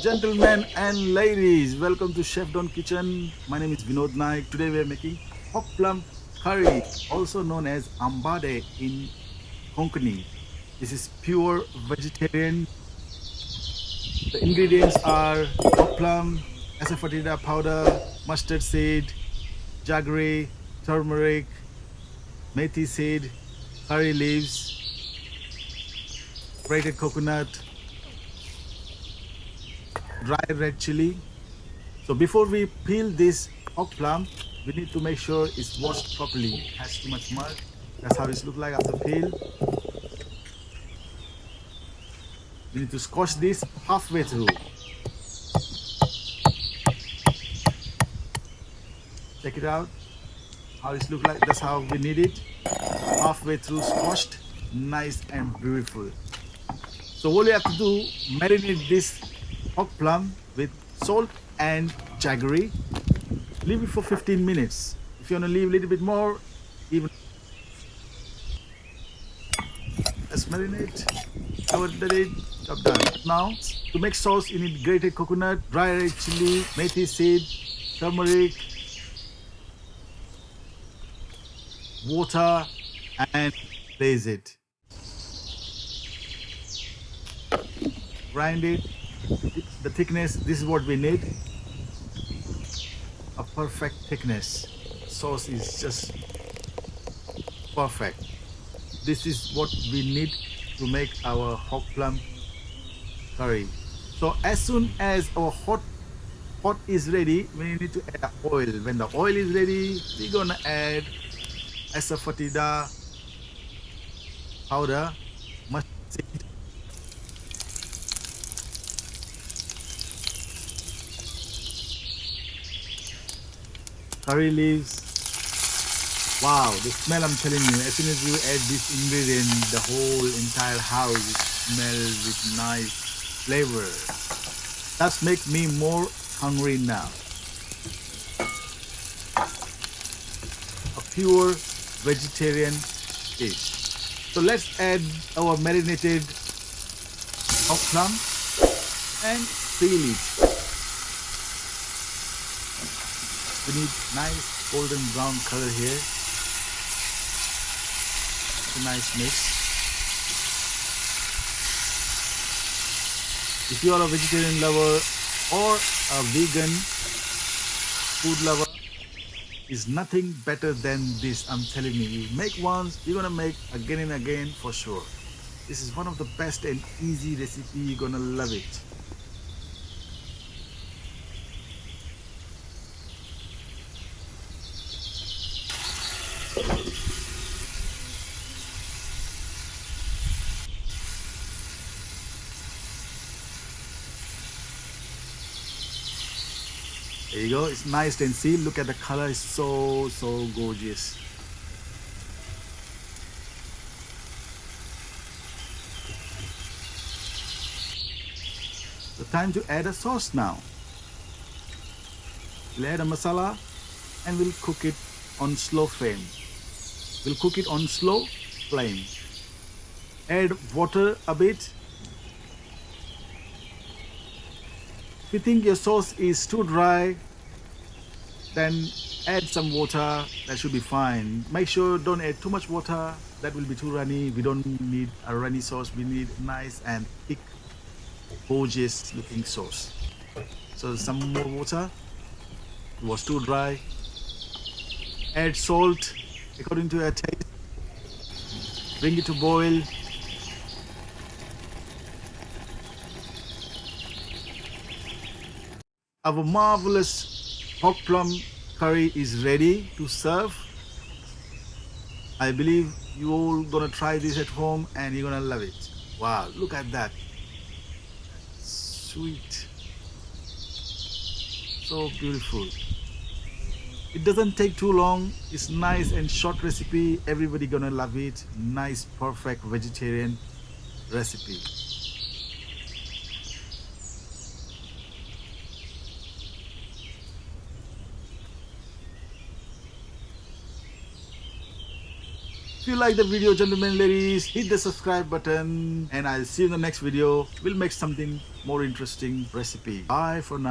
Gentlemen and ladies, welcome to Chef Don Kitchen. My name is Vinod Naik. Today we are making hot plum curry, also known as Ambade in Konkani. This is pure vegetarian. The ingredients are hot plum, asafoetida powder, mustard seed, jaggery, turmeric, methi seed, curry leaves, grated coconut, dry red chili. So before we peel this hog plum, we need to make sure it's washed properly. It has too much mud. That's how it looks like after peel. We need to squash this halfway through. Check it out. How it looks like. That's how we need it. Halfway through squashed. Nice and beautiful. So all you have to do, marinate this hog plum with salt and jaggery. Leave it for 15 minutes. If you want to leave a little bit more, even let's marinate. Cover the lid. Job done. Now, to make sauce, you need grated coconut, dry red chili, methi seed, turmeric, water, and blaze it. Grind it. The thickness, this is what we need. A perfect thickness. Sauce is just perfect. This is what we need to make our hot plum curry. So as soon as our hot is ready, we need to add oil. When the oil is ready, we're gonna add asafoetida powder, mustard seed, curry leaves. Wow, the smell, I'm telling you, as soon as you add this ingredient, the whole entire house smells with nice flavor. That's make me more hungry now. A pure vegetarian dish. So let's add our marinated hog plum and peel it. We need nice golden brown color here. A nice mix. If you are a vegetarian lover or a vegan food lover, is nothing better than this. I'm telling you, you make once, you're gonna make again and again for sure. This is one of the best and easy recipe. You're gonna love it. There you go. It's nice and see. Look at the color. It's so gorgeous. So time to add a sauce now. We'll add a masala and we'll cook it on slow flame. We'll cook it on slow flame. Add water a bit. If you think your sauce is too dry, then add some water. That should be fine. Make sure don't add too much water. That will be too runny. We don't need a runny sauce. We need nice and thick, gorgeous looking sauce. So some more water. It was too dry. Add salt according to your taste. Bring it to boil. Our marvelous hot plum curry is ready to serve. I believe you all gonna try this at home and you're gonna love it. Wow, look at that. Sweet. So beautiful. It doesn't take too long. It's nice and short recipe. Everybody gonna love it. Nice, perfect vegetarian recipe. you like the video, gentlemen, ladies, hit the subscribe button, and I'll see you in the next video. We'll make something more interesting recipe. Bye for now.